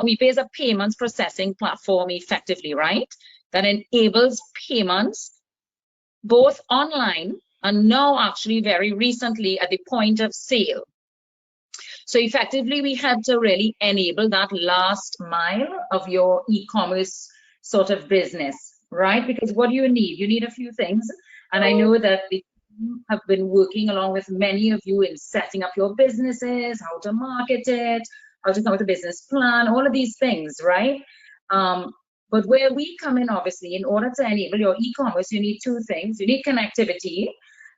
Wipay is a payments processing platform effectively, right? That enables payments both online and now actually very recently at the point of sale. So effectively, we had to really enable that last mile of your e-commerce sort of business, right? Because what do you need? You need a few things. And I know that we have been working along with many of you in setting up your businesses, how to market it, how to come up with a business plan, all of these things, right? But where we come in, obviously, in order to enable your e-commerce, you need two things. You need connectivity,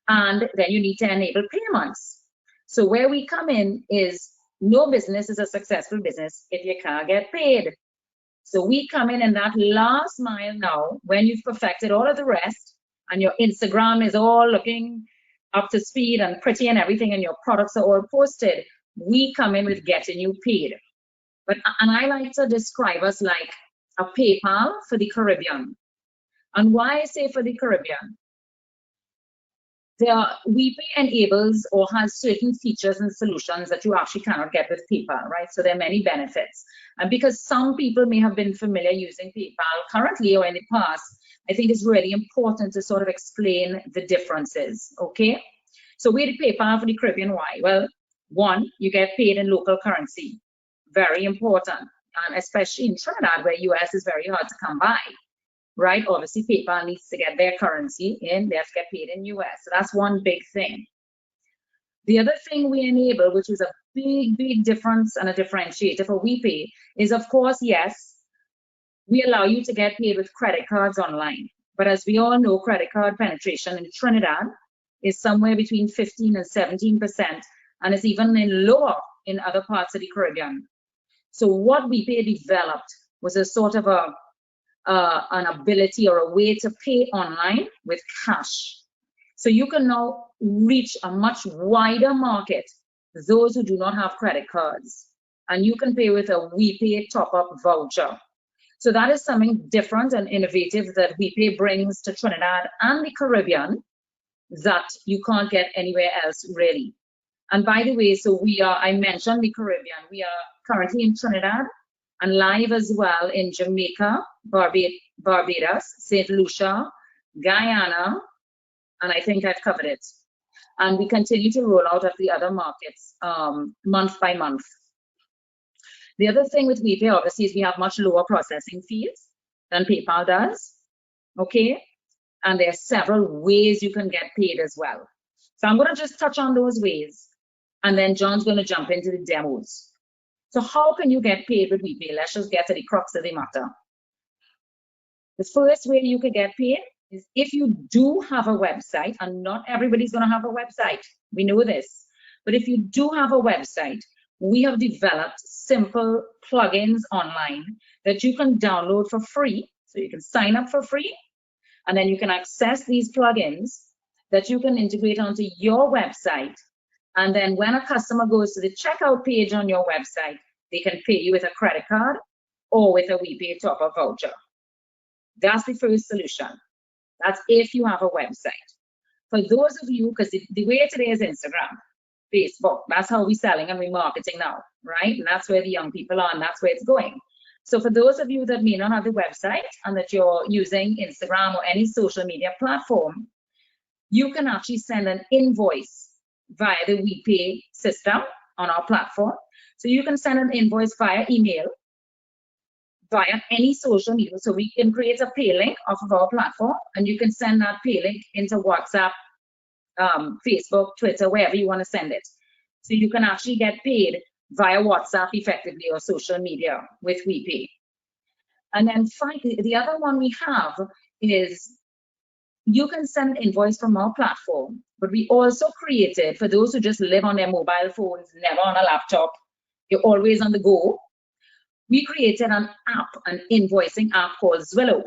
and then you need to enable payments. So where we come in is no business is a successful business if you can't get paid. So we come in that last mile now, when you've perfected all of the rest, and your Instagram is all looking up to speed and pretty and everything, and your products are all posted, we come in with getting you paid. And I like to describe us like a PayPal for the Caribbean. And why I say for the Caribbean? Wipay enables or has certain features and solutions that you actually cannot get with PayPal, right? So there are many benefits. And because some people may have been familiar using PayPal currently or in the past, I think it's really important to sort of explain the differences, okay? So where the PayPal for the Caribbean, why? Well, one, you get paid in local currency. Very important. And especially in Trinidad, where US is very hard to come by, right? Obviously, PayPal needs to get their currency in, they have to get paid in US. So that's one big thing. The other thing we enable, which is a big difference and a differentiator for Wipay, is of course, yes, we allow you to get paid with credit cards online. But as we all know, credit card penetration in Trinidad is somewhere between 15 and 17%, and it's even lower in other parts of the Caribbean. So what Wipay developed was a sort of an ability or a way to pay online with cash. So you can now reach a much wider market, those who do not have credit cards, and you can pay with a Wipay top-up voucher. So that is something different and innovative that Wipay brings to Trinidad and the Caribbean that you can't get anywhere else really. And by the way, so I mentioned the Caribbean, we are currently in Trinidad and live as well in Jamaica, Barbados, St. Lucia, Guyana, and I think I've covered it. And we continue to roll out at the other markets month by month. The other thing with Wipay, obviously, is we have much lower processing fees than PayPal does, okay? And there are several ways you can get paid as well. So I'm gonna just touch on those ways, and then John's gonna jump into the demos. So how can you get paid with Wipay? Let's just get to the crux of the matter. The first way you can get paid is if you do have a website, and not everybody's gonna have a website, we know this, but if you do have a website, we have developed simple plugins online that you can download for free. So you can sign up for free, and then you can access these plugins that you can integrate onto your website. And then when a customer goes to the checkout page on your website, they can pay you with a credit card or with a Wipay top-up voucher. That's the first solution. That's if you have a website. For those of you, because the way today is Instagram, Facebook, that's how we're selling and we're marketing now, right? And that's where the young people are, and that's where it's going. So for those of you that may not have the website and that you're using Instagram or any social media platform, you can actually send an invoice via the Wipay system on our platform. So you can send an invoice via email, via any social media. So we can create a pay link off of our platform, and you can send that pay link into WhatsApp, Facebook, Twitter, wherever you want to send it. So you can actually get paid via WhatsApp effectively or social media with Wipay. And then finally, the other one we have is you can send invoice from our platform, but we also created, for those who just live on their mobile phones, never on a laptop, you're always on the go, we created an app, an invoicing app called Zwillow.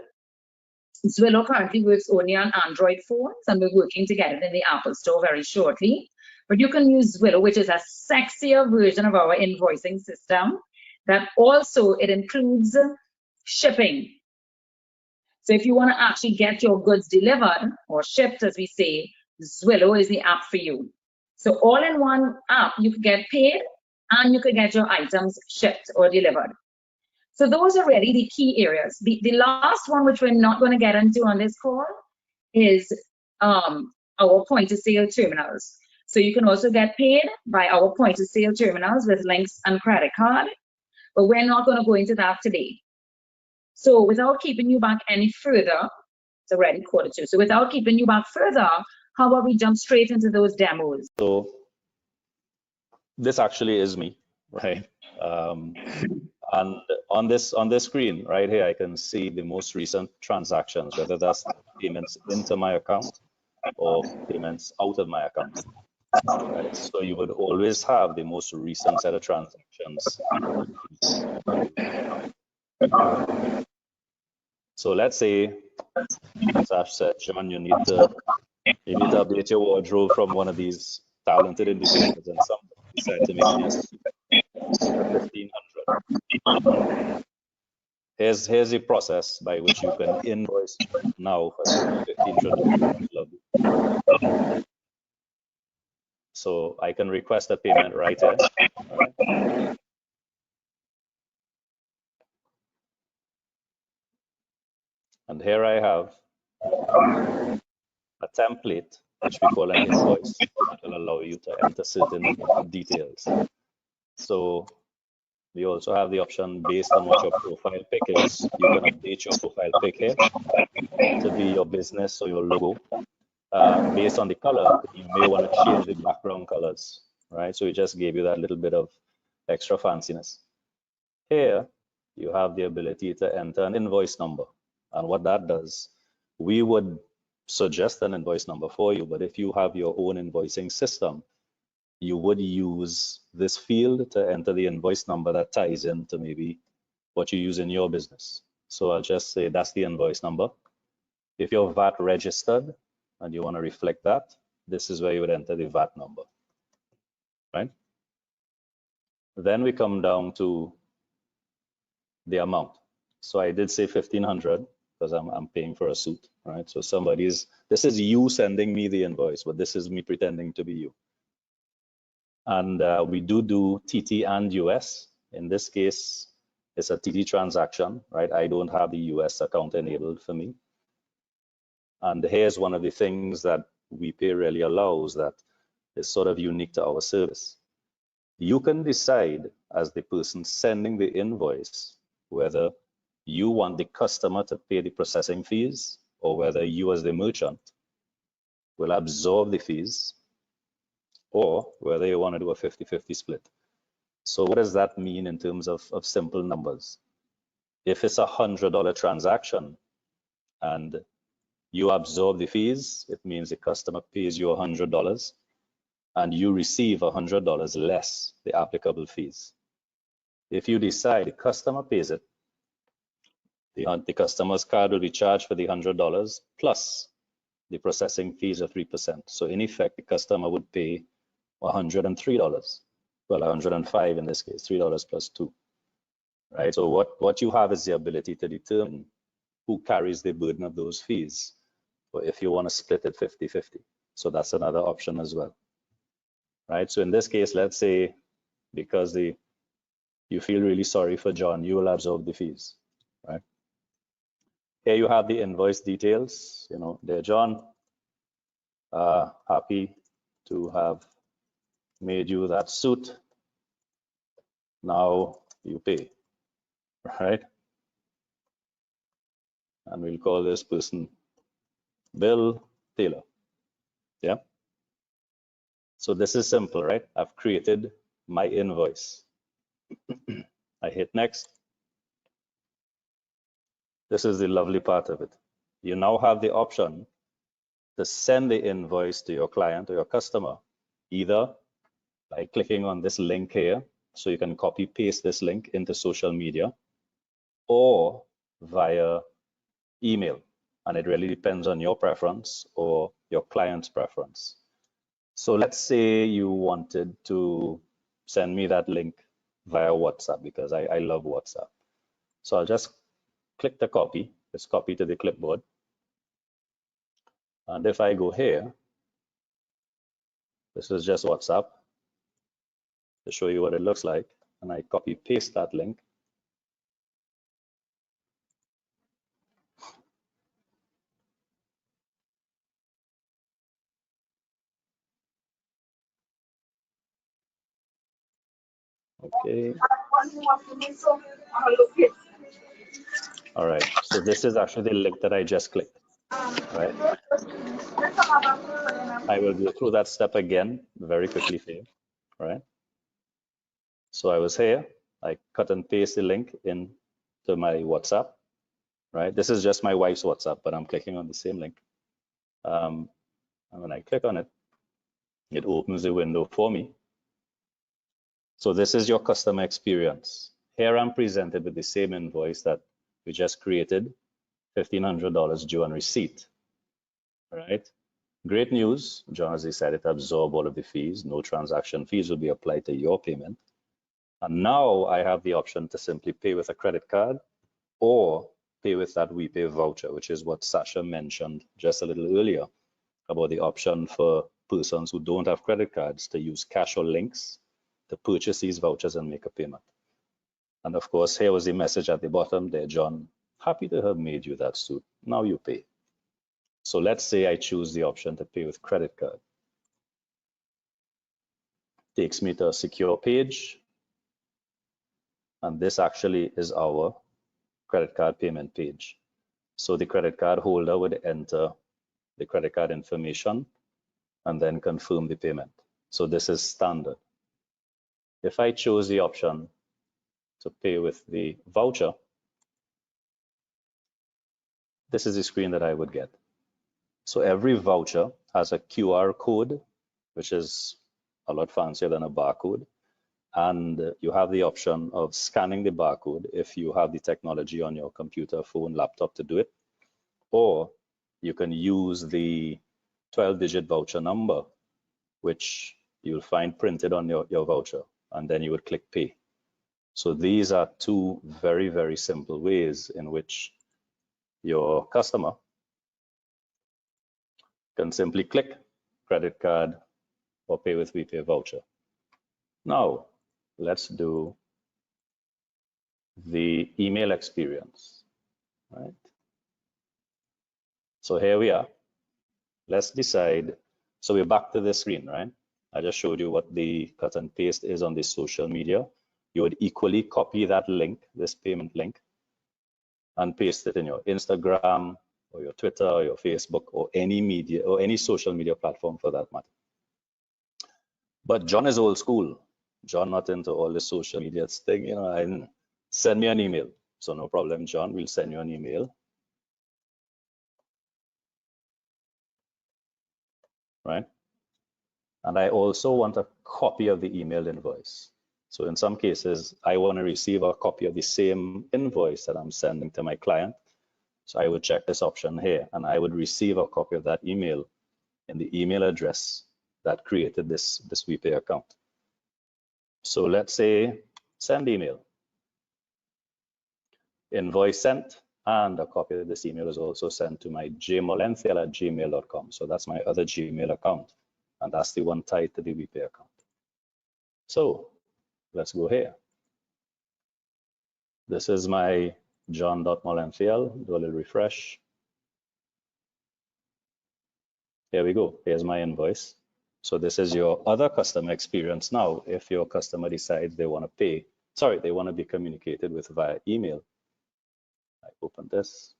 Zwillow currently works only on Android phones, and we're working to get it in the Apple Store very shortly. But you can use Zwillow, which is a sexier version of our invoicing system that also, it includes shipping. So if you want to actually get your goods delivered or shipped, as we say, Zwillow is the app for you. So all in one app, you can get paid and you can get your items shipped or delivered. So those are really the key areas. The last one, which we're not going to get into on this call, is our point of sale terminals. So you can also get paid by our point of sale terminals with links and credit card, but we're not going to go into that today. So without keeping you back any further, it's already 1:45. So without keeping you back further, how about we jump straight into those demos? So this actually is me, right? And on this screen right here, I can see the most recent transactions, whether that's payments into my account or payments out of my account. Right? So you would always have the most recent set of transactions. So let's say, as Ash said, John, you need to update your wardrobe from one of these talented individuals, and somebody decided to make you a suit for $1,500. Here's the process by which you can invoice now for $1,500. So I can request a payment right here. Right. And here I have a template, which we call an invoice, that will allow you to enter certain details. So we also have the option based on what your profile pic is. You can update your profile pic here to be your business or your logo. Based on the color, you may want to change the background colors, right? So we just gave you that little bit of extra fanciness. Here, you have the ability to enter an invoice number. And what that does, we would suggest an invoice number for you, but if you have your own invoicing system, you would use this field to enter the invoice number that ties into maybe what you use in your business. So I'll just say that's the invoice number. If you're VAT registered and you want to reflect that, this is where you would enter the VAT number, right? Then we come down to the amount. So I did say 1,500 because I'm paying for a suit, right? So this is you sending me the invoice, but this is me pretending to be you. And we do TT and US. In this case, it's a TT transaction, right? I don't have the US account enabled for me. And here's one of the things that Wipay really allows that is sort of unique to our service. You can decide as the person sending the invoice whether you want the customer to pay the processing fees or whether you as the merchant will absorb the fees or whether you want to do a 50-50 split. So what does that mean in terms of simple numbers? If it's $100 transaction and you absorb the fees, it means the customer pays you $100 and you receive $100 less the applicable fees. If you decide the customer pays it, the customer's card will be charged for the $100 plus the processing fees of 3%. So in effect, the customer would pay $103. Well, 105 in this case, $3 plus 2. Right. So what you have is the ability to determine who carries the burden of those fees, or if you want to split it 50-50. So that's another option as well. Right. So in this case, let's say because you feel really sorry for John, you will absorb the fees. Right. Here you have the invoice details. You know, dear John, happy to have made you that suit. Now you pay. Right. And we'll call this person Bill Taylor. Yeah. So this is simple, right? I've created my invoice. I hit next. This is the lovely part of it. You now have the option to send the invoice to your client or your customer, either by clicking on this link here, so you can copy paste this link into social media, or via email. And it really depends on your preference or your client's preference. So let's say you wanted to send me that link via WhatsApp because I love WhatsApp. So I'll just click the copy. Let's copy to the clipboard. And if I go here, this is just WhatsApp to show you what it looks like. And I copy paste that link. Okay. All right. So this is actually the link that I just clicked, right? I will go through that step again very quickly for you, right? So I was here. I cut and paste the link into my WhatsApp, right? This is just my wife's WhatsApp, but I'm clicking on the same link. And when I click on it, it opens a window for me. So this is your customer experience. Here I'm presented with the same invoice that we just created, $1,500 due on receipt, right? Great news. John has decided to absorb all of the fees. No transaction fees will be applied to your payment. And now I have the option to simply pay with a credit card or pay with that Wipay voucher, which is what Sasha mentioned just a little earlier about the option for persons who don't have credit cards to use cash or links to purchase these vouchers and make a payment. And of course, here was the message at the bottom there, John, happy to have made you that suit. Now you pay. So let's say I choose the option to pay with credit card. Takes me to a secure page. And this actually is our credit card payment page. So the credit card holder would enter the credit card information and then confirm the payment. So this is standard. If I chose the option to pay with the voucher, this is the screen that I would get. So every voucher has a QR code, which is a lot fancier than a barcode. And you have the option of scanning the barcode if you have the technology on your computer, phone, laptop to do it. Or you can use the 12-digit voucher number, which you'll find printed on your voucher, and then you would click pay. So these are two very, very simple ways in which your customer can simply click credit card or pay with Wipay voucher. Now, let's do the email experience, right? So here we are. Let's decide. So we're back to this screen, right? I just showed you what the cut and paste is on the social media. You would equally copy that link, this payment link, and paste it in your Instagram or your Twitter or your Facebook or any media or any social media platform for that matter. But John is old school. John not into all the social media thing, you know, and send me an email. So no problem, John, we'll send you an email. Right? And I also want a copy of the email invoice. So in some cases, I want to receive a copy of the same invoice that I'm sending to my client. So I would check this option here, and I would receive a copy of that email in the email address that created this Wipay account. So let's say send email, invoice sent, and a copy of this email is also sent to my jmolenthal@gmail.com. So that's my other Gmail account, and that's the one tied to the Wipay account. So let's go here. This is my john.molenthal. Do a little refresh. Here we go. Here's my invoice. So this is your other customer experience now. If your customer decides they want to pay, sorry, they want to be communicated with via email. I open this.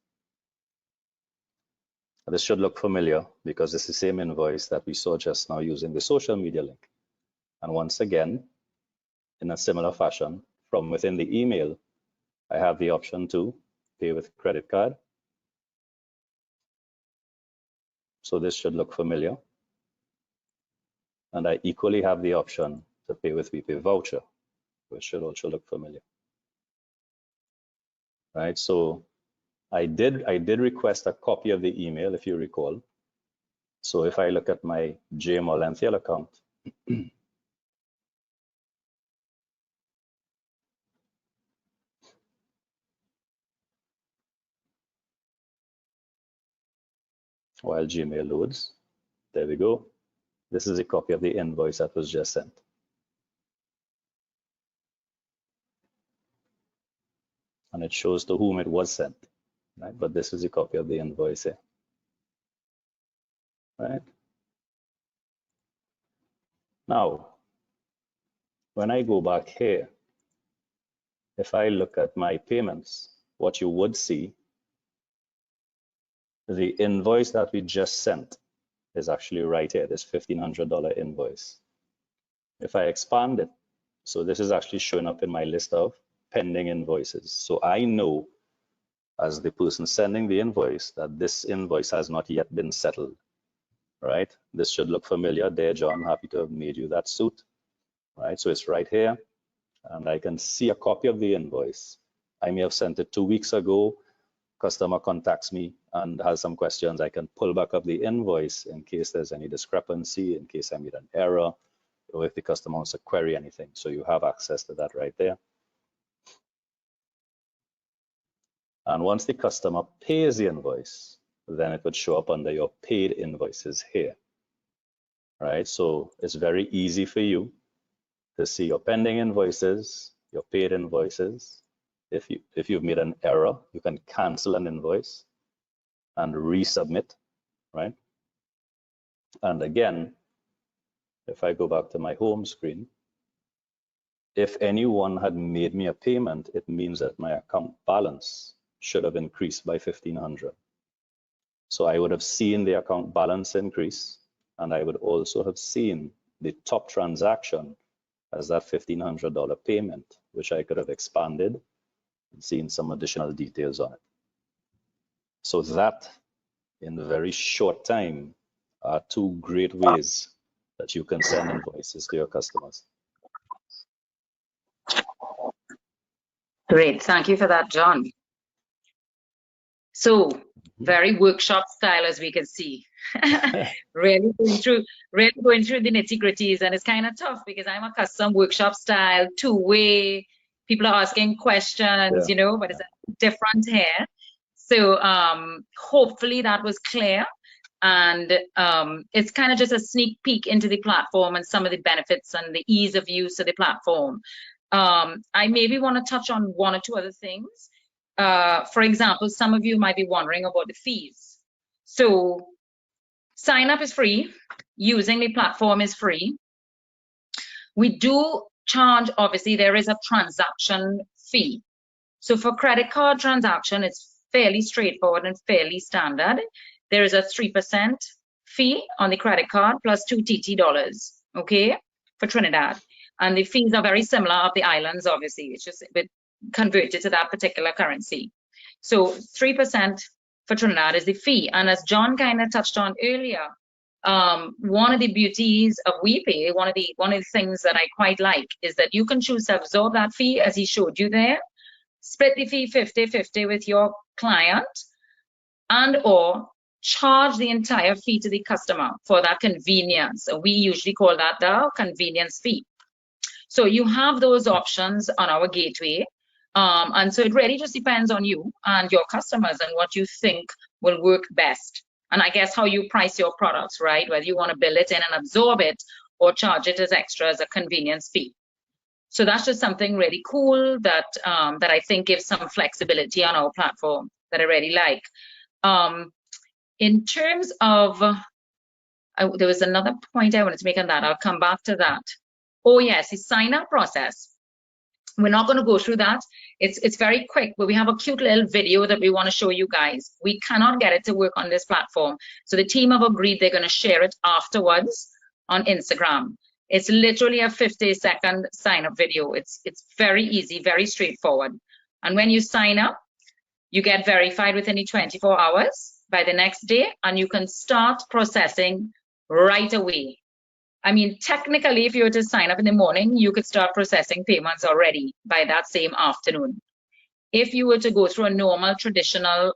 This should look familiar because it's the same invoice that we saw just now using the social media link. And once again, in a similar fashion, from within the email, I have the option to pay with credit card. So this should look familiar. And I equally have the option to pay with Wipay voucher, which should also look familiar. Right, so I did request a copy of the email, if you recall. So if I look at my jmolenthal account, while Gmail loads, there we go. This is a copy of the invoice that was just sent. And it shows to whom it was sent, right? But this is a copy of the invoice here, right? Now, when I go back here if I look at my payments, what you would see, the invoice that we just sent is actually right here, this $1,500 invoice. If I expand it, so this is actually showing up in my list of pending invoices. So I know as the person sending the invoice that this invoice has not yet been settled, right? This should look familiar there, John. Happy to have made you that suit, right? So it's right here, and I can see a copy of the invoice. I may have sent it 2 weeks ago. Customer contacts me and has some questions. I can pull back up the invoice in case there's any discrepancy, in case I made an error, or if the customer wants to query anything. So you have access to that right there. And once the customer pays the invoice, then it would show up under your paid invoices here, right? So it's very easy for you to see your pending invoices, your paid invoices. If you've made an error, you can cancel an invoice and resubmit, right? And again, if I go back to my home screen, if anyone had made me a payment, it means that my account balance should have increased by $1,500. So I would have seen the account balance increase, and I would also have seen the top transaction as that $1,500 payment, which I could have expanded and seen some additional details on it. So that, in a very short time, are two great ways that you can send invoices to your customers. Great, thank you for that, John. So very workshop style, as we can see. really going through the nitty-gritties, and it's kind of tough because I'm a custom workshop style, two-way. People are asking questions, you know, but it's different here. So hopefully that was clear, and it's kind of just a sneak peek into the platform and some of the benefits and the ease of use of the platform. I maybe want to touch on one or two other things. For example, some of you might be wondering about the fees. So sign up is free. Using the platform is free. We do charge, obviously, there is a transaction fee. So for credit card transaction, it's fairly straightforward and fairly standard. There is a 3% fee on the credit card plus 2 TT dollars, okay, for Trinidad. And the fees are very similar of the islands, obviously. It's just converted to that particular currency. So 3% for Trinidad is the fee. And as John kind of touched on earlier, one of the beauties of Wipay, one of the things that I quite like is that you can choose to absorb that fee as he showed you there, split the fee 50-50 with your client, and or charge the entire fee to the customer for that convenience. We usually call that the convenience fee. So you have those options on our gateway. And so it really just depends on you and your customers and what you think will work best. And I guess how you price your products, right? Whether you want to bill it in and absorb it or charge it as extra as a convenience fee. So that's just something really cool that that I think gives some flexibility on our platform that I really like. In terms of, there was another point I wanted to make on that. I'll come back to that. Oh yes, the sign-up process. We're not going to go through that. It's very quick, but we have a cute little video that we want to show you guys. We cannot get it to work on this platform. So the team have agreed they're going to share it afterwards on Instagram. It's literally a 50-second sign-up video. It's very easy, very straightforward. And when you sign up, you get verified within 24 hours by the next day, and you can start processing right away. I mean, technically, if you were to sign up in the morning, you could start processing payments already by that same afternoon. If you were to go through a normal traditional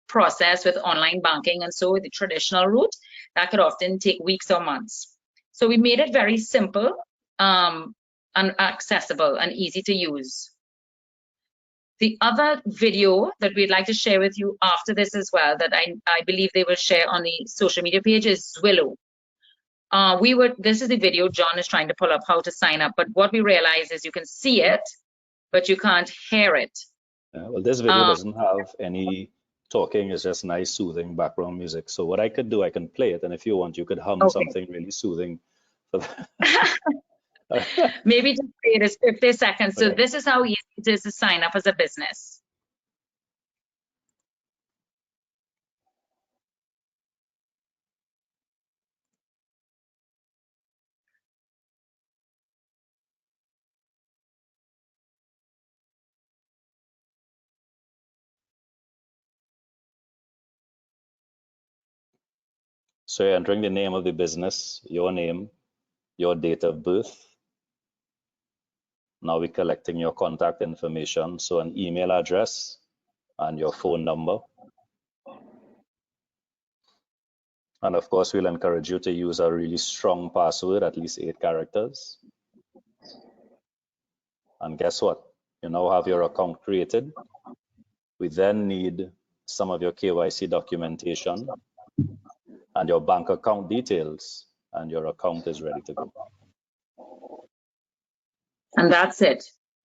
process with online banking and so the traditional route, that could often take weeks or months. So we made it very simple and accessible and easy to use. The other video that we'd like to share with you after this as well, that I believe they will share on the social media page, is Zwillow. This is the video John is trying to pull up how to sign up, but what we realize is you can see it, but you can't hear it. Well, this video doesn't have any talking. It's just nice, soothing background music. So what I could do, I can play it, and if you want, you could hum something really soothing. Maybe just say it is 50 seconds. So Okay. this is how easy it is to sign up as a business. So you're entering the name of the business, your name, your date of birth. Now we're collecting your contact information, so an email address and your phone number. And of course, we'll encourage you to use a really strong password, at least 8 characters. And guess what? You now have your account created. We then need some of your KYC documentation and your bank account details, and your account is ready to go. And that's it.